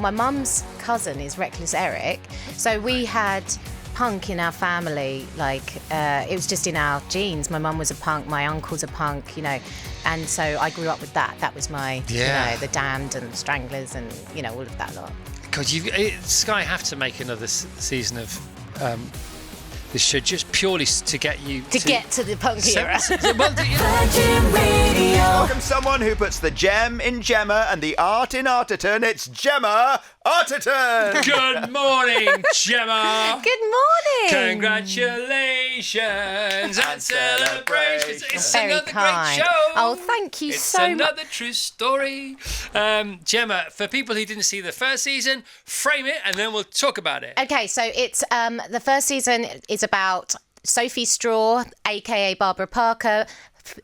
my mum's cousin is Reckless Eric, so we had punk in our family. Like it was just in our genes. My mum was a punk, my uncle's a punk, and so I grew up with that. That was my, the Damned and Stranglers and all of that lot. God, Sky have to make another season of this show just purely to get you get to the punk era. Virgin Radio. Welcome someone who puts the gem in Gemma and the art in Arterton. It's Gemma Arterton. Good morning, Gemma. Good morning. Congratulations and celebrations. It's Very another kind. great show. Oh, thank you so much. It's another true story. Gemma, for people who didn't see the first season, frame it and then we'll talk about it. Okay, so it's the first season is about Sophie Straw, aka Barbara Parker,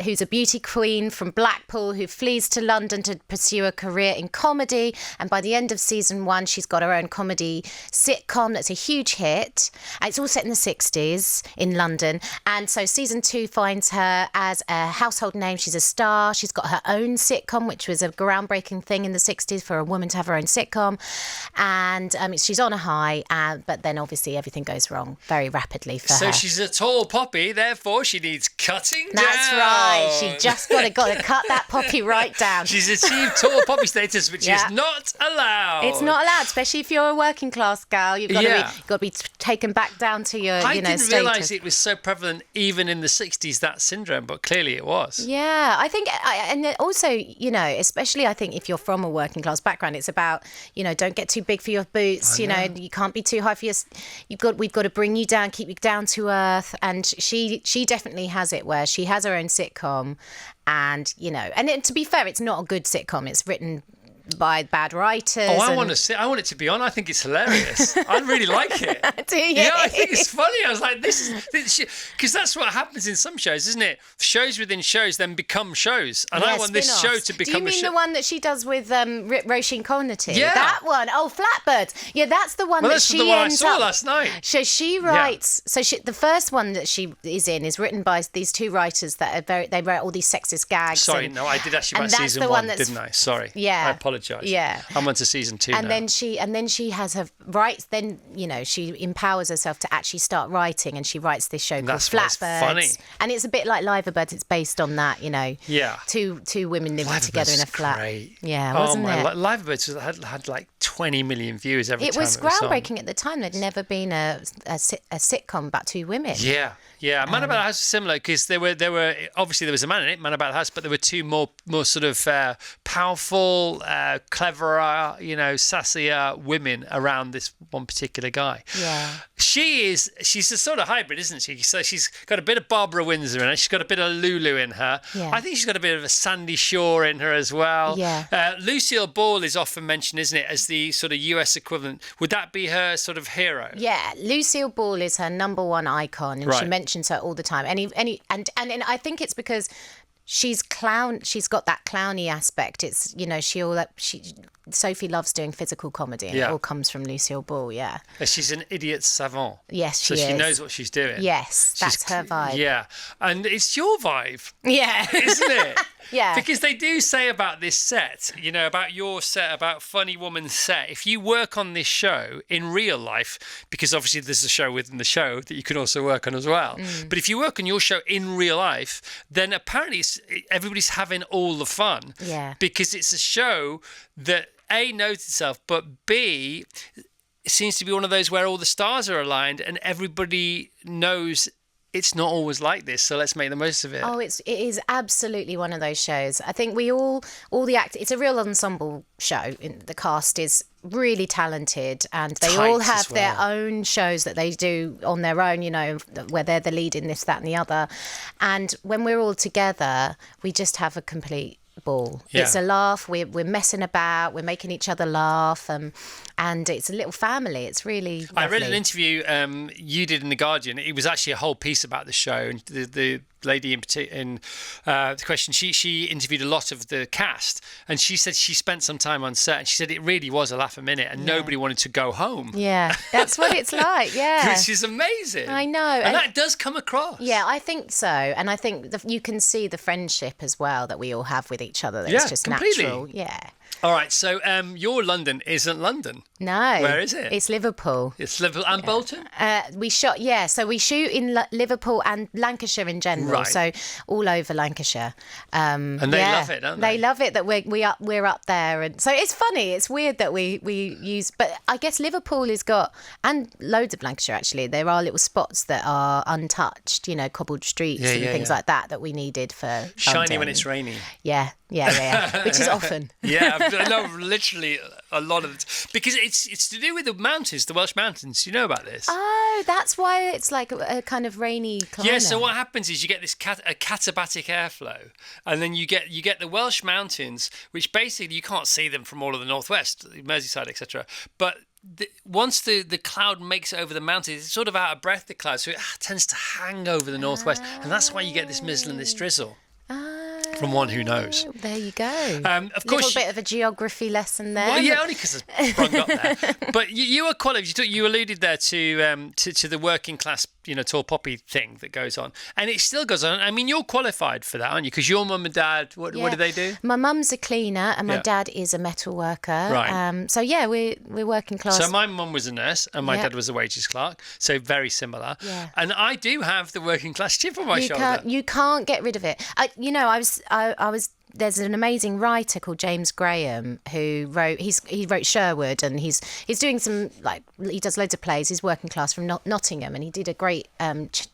who's a beauty queen from Blackpool who flees to London to pursue a career in comedy. And by the end of season 1, she's got her own comedy sitcom that's a huge hit. And it's all set in the 60s in London. And so season 2 finds her as a household name. She's a star. She's got her own sitcom, which was a groundbreaking thing in the 60s for a woman to have her own sitcom. And she's on a high, but then obviously everything goes wrong very rapidly for her. So she's a tall poppy, therefore she needs cutting down. That's right. She just got to cut that poppy right down. She's achieved tall poppy status, which is not allowed. It's not allowed, especially if you're a working class gal. You've got to be taken back down to your, I didn't status. realise it was so prevalent even in the 60s, that syndrome, but clearly it was. Yeah, I think, and also, especially I think if you're from a working class background, it's about, don't get too big for your boots. You can't be too high for your. We've got to bring you down, keep you down to earth. And she definitely has it where she has her own sitcom, and to be fair, it's not a good sitcom. It's written by bad writers. I want it to be on. I think it's hilarious. I really like it. Do you? Yeah, I think it's funny. I was like, this because that's what happens in some shows, isn't it? Shows within shows then become shows, and I want this show to become a show. Do you mean the one that she does with Roisin Conaty? Yeah, that one. Oh, Flatbirds. Yeah, that's the one that's the one I saw last night. So she writes. Yeah. So the first one that she is in is written by these two writers that are they write all these sexist gags. Sorry, no, I did ask you about season 1, didn't I? Sorry. Yeah. I apologise. Yeah. I'm on to season 2 and now. then she has her rights. Then she empowers herself to actually start writing, and she writes this show called Flatbirds. Funny. And it's a bit like Liverbirds. It's based on that, Yeah. Two women living together in a flat. Great. Yeah, wasn't it? Liverbirds had like 20 million views every time. It was groundbreaking at the time. There'd never been a sitcom about two women. Yeah. Yeah, Man About the House was similar because there were obviously there was a man in it, Man About the House, but there were two more sort of powerful, cleverer, sassier women around this one particular guy. Yeah. She's a sort of hybrid, isn't she? So she's got a bit of Barbara Windsor in her. She's got a bit of Lulu in her. Yeah. I think she's got a bit of a Sandy Shaw in her as well. Yeah. Lucille Ball is often mentioned, isn't it, as the sort of US equivalent. Would that be her sort of hero? Yeah, Lucille Ball is her number one icon, and she mentions her all the time. And I think it's because she's got that clowny aspect. It's Sophie loves doing physical comedy, and it all comes from Lucille Ball. Yeah, she's an idiot savant. Yes, she is. So she knows what she's doing. Yes, that's her vibe. Yeah, and it's your vibe. Yeah, isn't it? Yeah, because they do say about this set, about your set, about Funny Woman's set, if you work on this show in real life, because obviously there's a show within the show that you can also work on as well, but if you work on your show in real life, then apparently everybody's having all the fun. Yeah, because it's a show that A, knows itself, but B, it seems to be one of those where all the stars are aligned and everybody knows it's not always like this, so let's make the most of it. Oh, it is absolutely one of those shows. I think all the actors, it's a real ensemble show. The cast is really talented, and they all have their own shows that they do on their own, where they're the lead in this, that and the other. And when we're all together, we just have a complete ball. Yeah. It's a laugh. We're messing about. We're making each other laugh, and it's a little family. It's really lovely. I read an interview you did in The Guardian. It was actually a whole piece about the show, and the lady in the question, she interviewed a lot of the cast, and she said she spent some time on set, and she said it really was a laugh a minute, and nobody wanted to go home. Yeah, that's what it's like. Yeah, which is amazing. I know, and that does come across. Yeah, I think so, and I think you can see the friendship as well that we all have with each other. That's just completely. Natural. Yeah. All right, so your London isn't London. No. Where is it? It's Liverpool. It's Liverpool and Bolton? We shot, so we shoot in Liverpool and Lancashire in general, Right. so all over Lancashire. And they love it, don't they? They love it that we're up there, and so it's funny. It's weird that we use, but I guess Liverpool has got, and loads of Lancashire actually. There are little spots that are untouched, cobbled streets and things like that we needed for Shiny London. when it's raining. Yeah, which is often. Yeah, no, literally a lot of it. Because it's to do with the mountains, the Welsh mountains. You know about this? Oh, that's why it's like a kind of rainy climate. Yeah, so what happens is you get this a katabatic airflow, and then you get the Welsh mountains, which basically you can't see them from all of the northwest, Merseyside, etc. But once the cloud makes it over the mountains, it's sort of out of breath, the cloud, so it tends to hang over the northwest, and that's why you get this mizzle and this drizzle. From one who knows. There you go. Of course, little bit of a geography lesson there. Well, yeah, only because I sprung up there. But you are qualified. You alluded there to the working class, tall poppy thing that goes on, and it still goes on. I mean, you're qualified for that, aren't you? Because your mum and dad, what do they do? My mum's a cleaner, and my dad is a metal worker. Right. So yeah, we're working class. So my mum was a nurse, and my dad was a wages clerk. So very similar. Yeah. And I do have the working class chip on my shoulder. You can't get rid of it. I was. There's an amazing writer called James Graham who he wrote Sherwood, and he's doing some, he does loads of plays. He's working class from Nottingham, and he did a great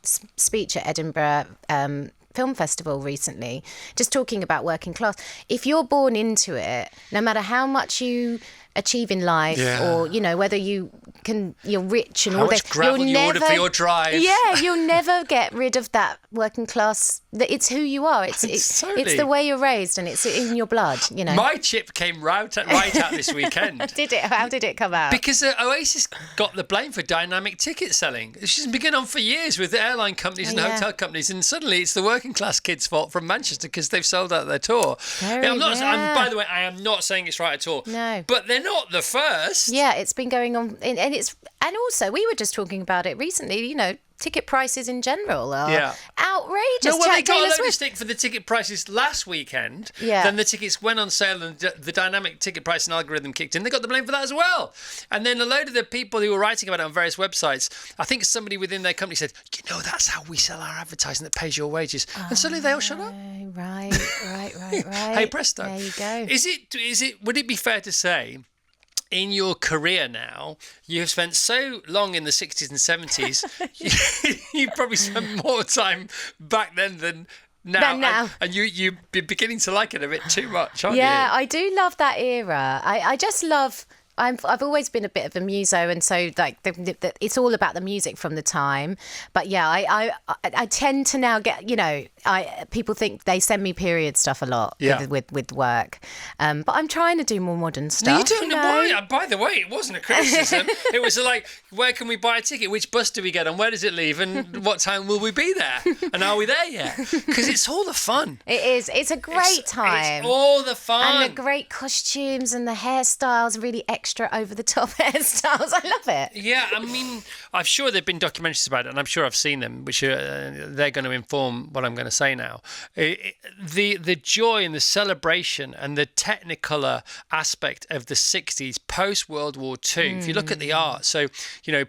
speech at Edinburgh Film Festival recently, just talking about working class. If you're born into it, no matter how much you achieve in life, or whether you're rich and how all much that, gravel you order for your drive. Yeah, you'll never get rid of that working class. It's who you are. It's the way you're raised, and it's in your blood. My chip came right out this weekend. Did it? How did it come out? Because Oasis got the blame for dynamic ticket selling. She's been going on for years with the airline companies and hotel companies, and suddenly it's the working class kids' fault from Manchester because they've sold out their tour. By the way, I am not saying it's right at all. No. But they're not the first. Yeah, it's been going on, and also we were just talking about it recently. Ticket prices in general are outrageous. No, well, they got a load of Swift. stick for the ticket prices last weekend. Yeah. Then the tickets went on sale and the dynamic ticket pricing algorithm kicked in. They got the blame for that as well. And then a load of the people who were writing about it on various websites, I think somebody within their company said, that's how we sell our advertising that pays your wages. And suddenly they all shut up. Right. Hey, presto. There you go. Would it be fair to say, in your career now, you have spent so long in the 60s and 70s, you probably spent more time back then than now. And you're beginning to like it a bit too much, aren't you? Yeah, I do love that era. I just love... I've always been a bit of a muso, and so it's all about the music from the time. But yeah, I tend to now get people think they send me period stuff a lot with work, but I'm trying to do more modern stuff. No, you don't know. By the way, it wasn't a criticism. It was like, where can we buy a ticket? Which bus do we get on? Where does it leave? And what time will we be there? And are we there yet? Because it's all the fun. It is. It's a great time. It's all the fun. And the great costumes and the hairstyles, really extra over the top hairstyles. I love it. Yeah, I mean, I'm sure there've been documentaries about it, and I'm sure I've seen them, which they're going to inform what I'm going to say now. The joy and the celebration and the technicolor aspect of the 60s post World War II. If you look at the art, so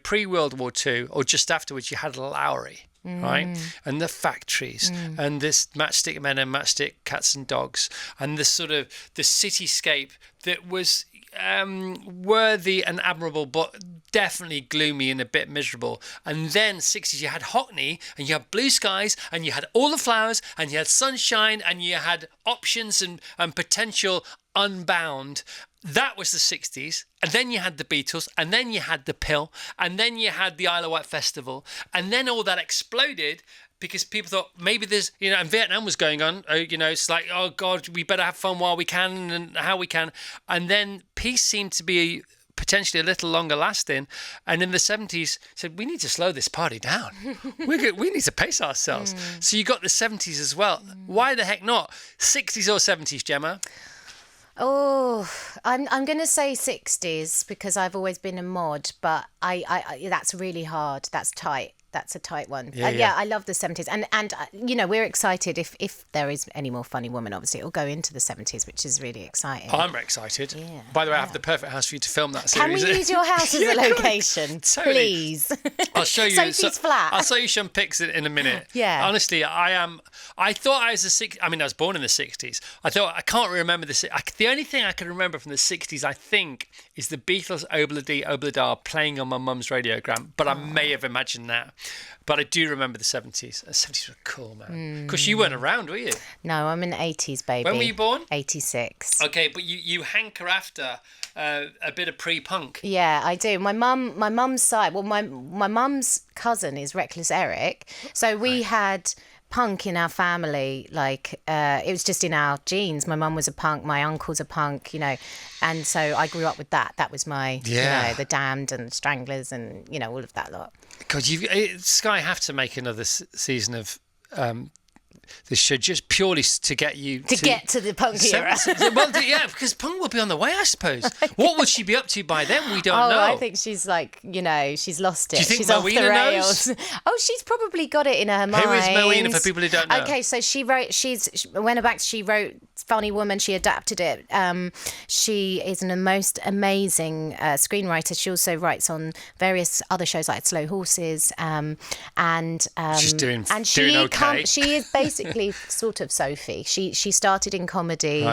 pre World War II or just afterwards, you had Lowry. Right, and the factories, and this matchstick men and matchstick cats and dogs, and the sort of the cityscape that was worthy and admirable, but definitely gloomy and a bit miserable. And then 60s, you had Hockney, and you had blue skies, and you had all the flowers, and you had sunshine, and you had options and potential unbound. That was the 60s. And then you had the Beatles, and then you had the Pill, and then you had the Isle of Wight Festival, and then all that exploded because people thought maybe there's, and Vietnam was going on, it's like, oh God, we better have fun while we can and how we can. And then peace seemed to be potentially a little longer lasting. And in the 70s, said, we need to slow this party down. We need to pace ourselves. So you got the 70s as well. Why the heck not? 60s or 70s, Gemma? Oh, I'm going to say 60s because I've always been a mod, but I that's really hard. That's tight. That's a tight one. Yeah. I love the 70s. And you know, we're excited if there is any more Funny Woman, obviously. It'll go into the 70s, which is really exciting. I'm very excited. Yeah, By the way, I have the perfect house for you to film that Can series. we use your house as a location? Totally. Please. I'll show you. Sophie's flat. I'll show you some pics in a minute. Yeah. Honestly, I thought I was I was born in the 60s. I can't remember the only thing I can remember from the 60s, I think, is the Beatles' Obladi Oblada playing on my mum's radiogram. But I may have imagined that. But I do remember the 70s. The 70s were cool, man. Because you weren't around, were you? No, I'm an 80s baby. When were you born? 86. Okay, but you hanker after a bit of pre-punk. Yeah, I do. My mum's side. Well, my mum's cousin is Reckless Eric, so we had punk in our family. Like it was just in our genes. My mum was a punk. My uncle's a punk. You know, and so I grew up with that. That was my you know, the Damned and the Stranglers and you know all of that lot. God, Sky have to make another season of this show just purely to get you to get to the punk era. Well, yeah, because punk will be on the way, I suppose. What will she be up to by then? We don't know. I think she's like, you know, she's lost it. Do you think she's off the Moena rails. knows? Oh, she's probably got it in her mind. Who is Moena for people who don't know? Okay, so she wrote. She wrote Funny Woman. She adapted it. She is a most amazing screenwriter. She also writes on various other shows like Slow Horses. She's doing okay. She is basically sort of Sophie. She started in comedy,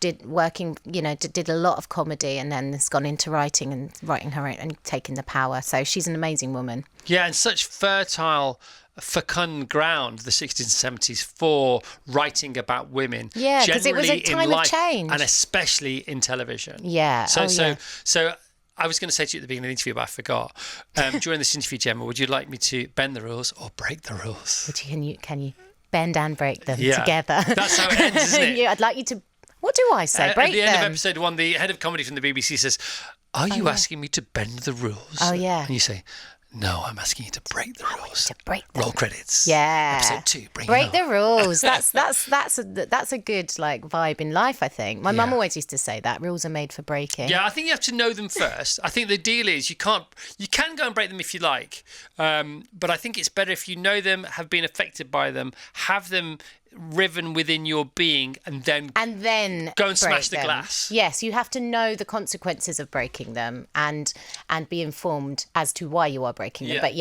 did a lot of comedy, and then has gone into writing her own and taking the power. So she's an amazing woman. Yeah, and such fertile, fecund ground, the 60s and 70s, for writing about women. Yeah, because it was a generally time in of life, change. and especially in television. Yeah. So I was going to say to you at the beginning of the interview, but I forgot. During this interview, Gemma, would you like me to bend the rules or break the rules? Can you bend and break them together? That's how it ends, isn't it? Yeah, I'd like you to. What do I say? Break them. At the end of episode 1, the head of comedy from the BBC says, "Are you asking me to bend the rules?" Oh yeah. And you say, "No, I'm asking you to break the rules." To break them. Roll credits. Yeah. Episode 2. Break the rules. That's a good like vibe in life. I think my mum always used to say that rules are made for breaking. Yeah, I think you have to know them first. I think the deal is you can go and break them if you like, but I think it's better if you know them, have been affected by them, have them riven within your being, and then go and smash the glass. Yes, you have to know the consequences of breaking them and be informed as to why you are breaking them. But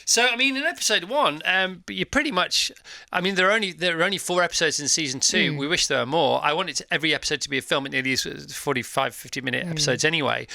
so I mean, in episode 1, but you pretty much, I mean, there are only 4 episodes in season 2. We wish there were more. I want every episode to be a film. It nearly is 45, 50-minute episodes anyway.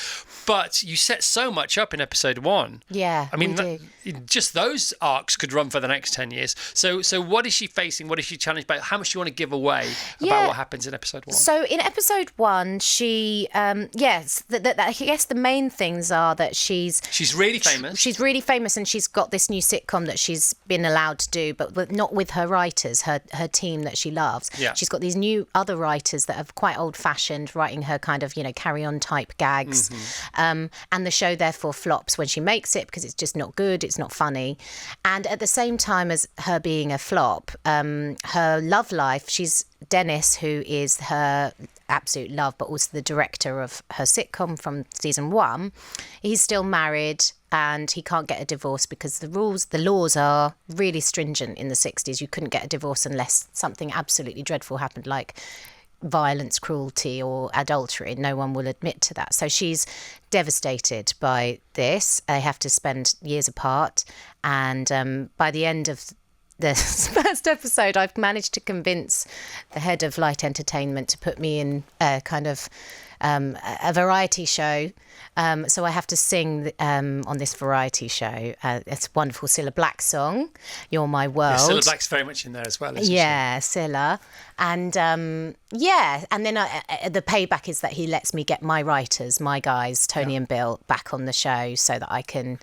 But you set so much up in episode 1. Yeah, I mean, just those arcs could run for the next 10 years. So what is she facing? What is she challenged by? How much do you want to give away about what happens in episode 1? So in episode 1, she, I guess the main things are that she's really famous. She's really famous, and she's got this new sitcom that she's been allowed to do, but not with her writers, her team that she loves. Yeah. She's got these new other writers that are quite old-fashioned, writing her kind of, carry-on type gags. And the show therefore flops when she makes it because it's just not good, it's not funny. And at the same time as her being a flop, her love life, she's Dennis, who is her absolute love, but also the director of her sitcom from season 1. He's still married and he can't get a divorce because the laws are really stringent in the 60s. You couldn't get a divorce unless something absolutely dreadful happened, like violence, cruelty or adultery. No one will admit to that. So she's devastated by this. They have to spend years apart, and by the end of the first episode, I've managed to convince the head of Light Entertainment to put me in a kind of a variety show. So I have to sing on this variety show. It's a wonderful Cilla Black song, "You're My World." Yeah, Cilla Black's very much in there as well, isn't she? Cilla. And and then the payback is that he lets me get my writers, my guys, Tony and Bill, back on the show so that I can,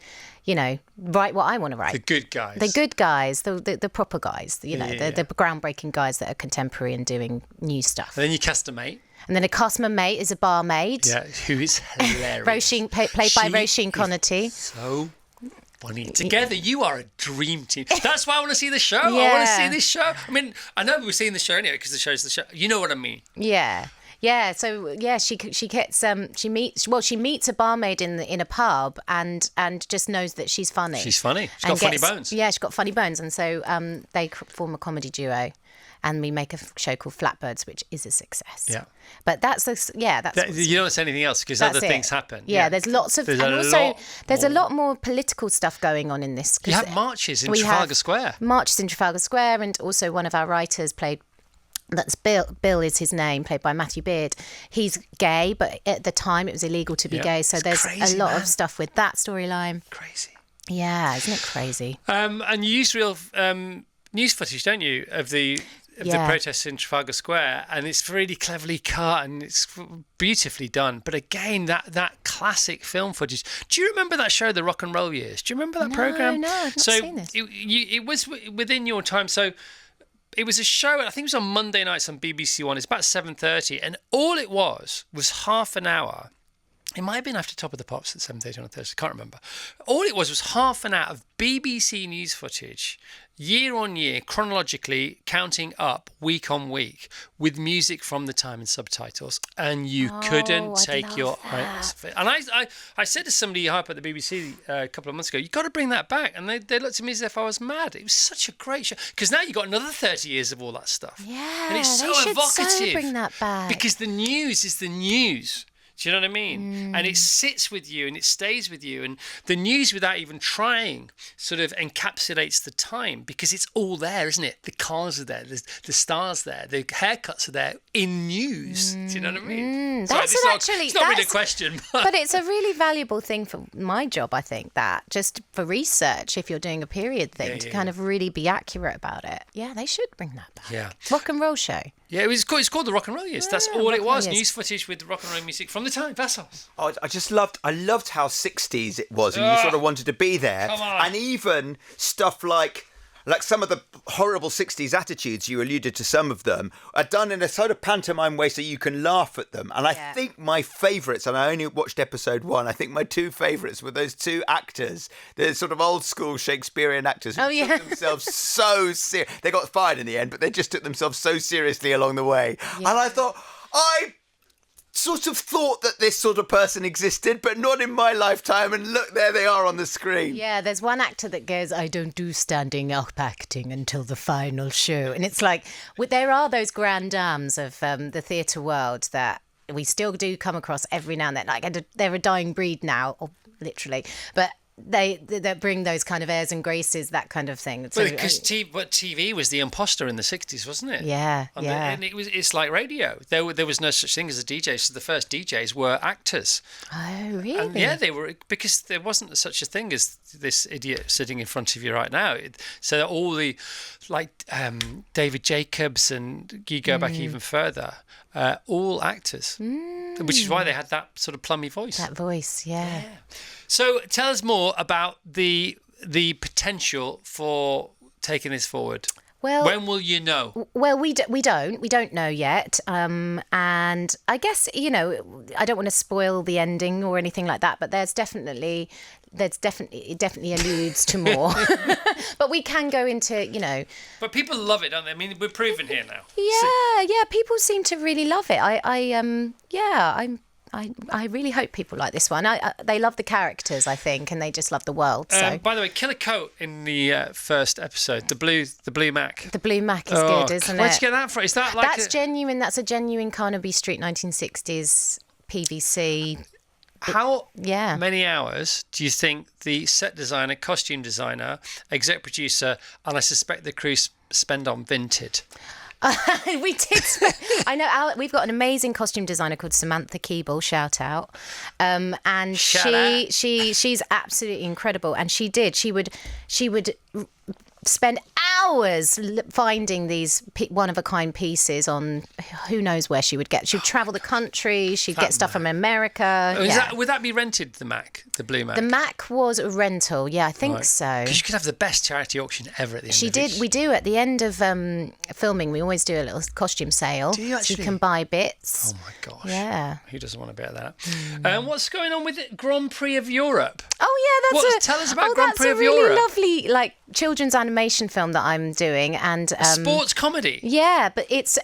write what I want to write. The good guys. The good guys, the proper guys, the groundbreaking guys that are contemporary and doing new stuff. And then you cast a mate. And then a customer mate is a barmaid. Yeah, who is hilarious. Roisin, played by Roisin Connaughton. So funny. Together, you are a dream team. That's why I want to see the show. Yeah. I want to see this show. I mean, I know we're seeing the show anyway because the show's the show. You know what I mean? Yeah. Yeah, so yeah, she gets she meets a barmaid in a pub and just knows that she's funny. She's funny. She's got funny bones. Yeah, she's got funny bones, and so they form a comedy duo, and we make a show called Flatbirds, which is a success. Yeah. But that's you don't say anything else because other things happen. Yeah, there's lots of, there's a lot more political stuff going on in this. You have marches in Trafalgar Square. Marches in Trafalgar Square, and also one of our writers that's Bill is his name, played by Matthew Beard. He's gay, but at the time it was illegal to be gay, so there's crazy, a lot of stuff with that storyline. Crazy. Yeah, isn't it crazy? And you use real news footage, don't you, of the protests in Trafalgar Square, and it's really cleverly cut and it's beautifully done. But again, that classic film footage. Do you remember that show, The Rock and Roll Years? Do you remember that program? No, I've not seen this. It was within your time. So it was a show, I think it was on Monday nights on BBC One. It's about 7:30, and all it was half an hour. It might have been after Top of the Pops at 7:30 on a Thursday, I can't remember. All it was half an hour of BBC news footage, year on year, chronologically counting up week on week with music from the time and subtitles. And you couldn't take your eyes off it. And I said to somebody up at the BBC a couple of months ago, you've got to bring that back. And they looked at me as if I was mad. It was such a great show. Because now you've got another 30 years of all that stuff. Yeah, and it's so they should evocative. so bring that back. Because the news is the news. Do you know what I mean? And it sits with you and it stays with you. And the news, without even trying, sort of encapsulates the time because it's all there, isn't it? The cars are there, the stars there, the haircuts are there in news. Do you know what I mean? That's it's not really a question. But it's a really valuable thing for my job, I think, that just for research, if you're doing a period thing, to kind of really be accurate about it. Yeah, they should bring that back. Yeah. Rock and Roll Show. Yeah, it's called The Rock and Roll Years. That's all it was. News footage with rock and roll music from the time. That's all. Oh, I loved how 60s it was, and you sort of wanted to be there. Come on. And even stuff like some of the horrible 60s attitudes, you alluded to some of them, are done in a sort of pantomime way so you can laugh at them. And I think my favourites, and I only watched episode 1, I think my 2 favourites were those 2 actors, the sort of old school Shakespearean actors who took themselves so serious. They got fired in the end, but they just took themselves so seriously along the way. Yeah. And I thought, I sort of thought that this sort of person existed, but not in my lifetime. And look, there they are on the screen. Yeah, there's one actor that goes, I don't do standing up acting until the final show. And it's like, there are those grand dames of the theatre world that we still do come across every now and then. Like, they're a dying breed now, or literally. But they bring those kind of airs and graces, that kind of thing. Well, because TV was the imposter in the 60s, wasn't it? Yeah, and it's like radio. There was no such thing as a DJ, so the first DJs were actors. Oh, really? And yeah, they were, because there wasn't such a thing as this idiot sitting in front of you right now. So all the, like David Jacobs, and you go back even further, all actors, which is why they had that sort of plummy voice. That voice, yeah. So tell us more about the potential for taking this forward. Well, when will you know? Well, we don't know yet. And I guess, I don't want to spoil the ending or anything like that, but it definitely alludes to more. But we can go into, But people love it, don't they? I mean, we're proven here now. Yeah, people seem to really love it. I really hope people like this one. They love the characters, I think, and they just love the world. So, by the way, Killer Coat in the first episode, the blue Mac. The blue Mac is good, isn't it? Where'd you get that from? Is that like genuine? That's a genuine Carnaby Street 1960s PVC. How many hours do you think the set designer, costume designer, exec producer, and I suspect the crew spend on Vinted? We did. I know. We've got an amazing costume designer called Samantha Keeble. Shout out. And she's absolutely incredible. And she would spend hours finding these one-of-a-kind pieces on who knows where she would get. She'd travel the country. She'd get stuff from America. Would that be rented, the Mac, the blue Mac? The Mac was a rental. Yeah, I think so. Because you could have the best charity auction ever at the end of it. We do at the end of filming. We always do a little costume sale. Do you actually? So you can buy bits. Oh my gosh. Yeah. Who doesn't want to bet that? What's going on with the Grand Prix of Europe? Oh yeah, Tell us about Grand that's Prix a of really Europe. lovely children's animation film that I'm doing, and Sports comedy. Yeah, but it's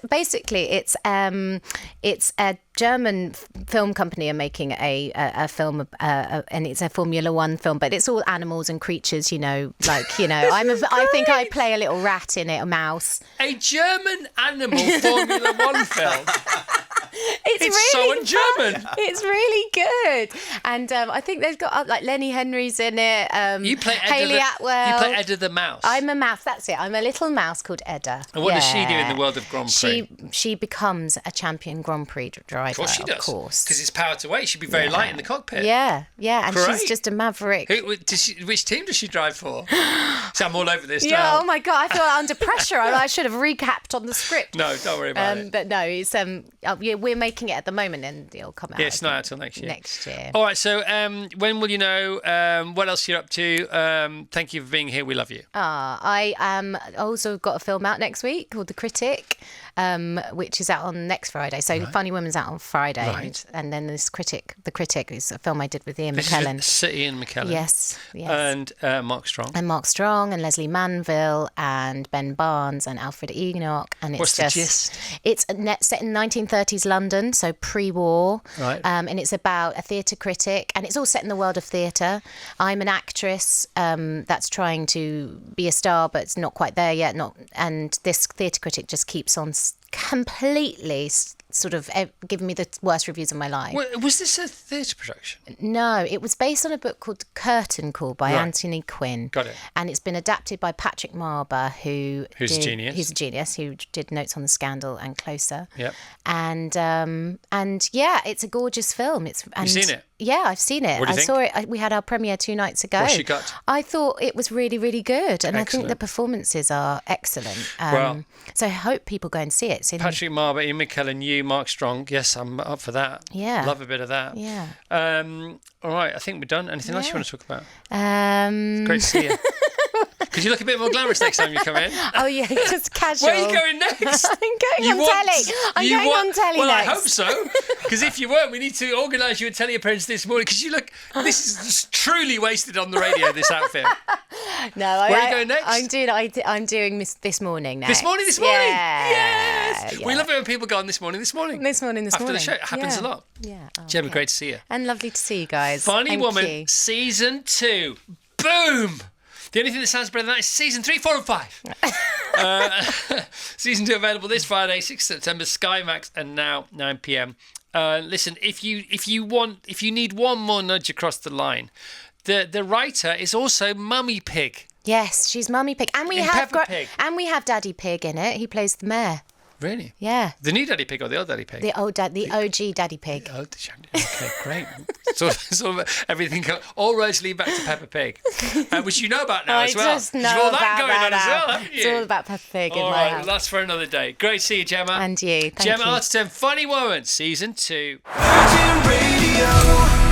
a German film company are making a film, and it's a Formula One film, but it's all animals and creatures. I think I play a little rat in it, a mouse. A German animal Formula One film. It's so really un-German. It's really good, and I think they've got Lenny Henry's in it. You play Haley Atwell. You play Edda the mouse. I'm a mouse. That's it. I'm a little mouse called Edda. And what does she do in the world of Grand Prix? She becomes a champion Grand Prix driver. Of course she does. Of course. Because it's power to weight. She'd be very light in the cockpit. Yeah, and Great. she's just a maverick. Which team does she drive for? So I'm all over this now. Yeah. Oh my god, I feel under pressure. I should have recapped on the script. No, don't worry about it. But no, it's we're making it at the moment, and it'll come out. Yeah, it's not out till next year. Next year. All right. So when will you know what else you're up to? Thank you for being here. We love you. I also got a film out next week called The Critic, which is out on next Friday. So Funny Woman's out on Friday, and then this Critic, The Critic, is a film I did with Ian McKellen. Ian McKellen. Yes. And Mark Strong. And Mark Strong and Leslie Manville and Ben Barnes and Alfred Enoch. And it's What's the gist? It's set in 1930s London, so pre-war. Right. And it's about a theatre critic, and it's all set in the world of theatre. I'm an actress that's trying to be a star, but it's not quite there yet. And this theatre critic just keeps on completely sort of giving me the worst reviews of my life. Was this a theatre production? No, it was based on a book called Curtain Call by Anthony Quinn. Got it. And it's been adapted by Patrick Marber, who's a genius. Who's a genius, who did Notes on the Scandal and Closer. Yep. And yeah, it's a gorgeous film. You've seen it? Yeah, I've seen it. What do you think? Saw it. We had our premiere 2 nights ago. What's your gut? I thought it was really, really good, and Excellent. I think the performances are excellent. So I hope people go and see it. Patrick Marber, Ian McKellen, you, Mark Strong. Yes, I'm up for that. Yeah. Love a bit of that. Yeah. All right, I think we're done. Anything else you want to talk about? Great to see you. Could you look a bit more glamorous next time you come in? Oh yeah, just casual. Where are you going next? I'm going on telly. I'm going on telly well, next. I hope so. Because if you weren't, we need to organise you a telly appearance this morning. Because you look, this is just truly wasted on the radio, this outfit. No, Where are you going next? I'm doing this morning next. This morning? Yeah. Yes! Yeah. We love it when people go on this morning. This morning. After the show. It happens a lot. Yeah. Oh, Gemma, great to see you. And lovely to see you guys. Funny Thank Woman, you. Season 2. Boom! The only thing that sounds better than that is Season 3, 4 and 5. Season 2 available this Friday, 6th September, Sky Max, and now 9 p.m. Listen, if you need one more nudge across the line, the writer is also Mummy Pig. Yes, she's Mummy Pig, and we have Peppa Pig. and we have Daddy Pig in it. He plays the mayor. Really? Yeah. The new Daddy Pig or the old Daddy Pig? The OG Daddy Pig. Okay, great. It's all about everything. All roads lead back to Peppa Pig, which you know about now as well. I just know You've all that about going on that as well, now. haven't you? It's all about Peppa Pig in all my right, house. that's for another day. Great to see you, Gemma. And you. Thank Gemma you. Arterton, Funny Woman, Season 2. Virgin Radio.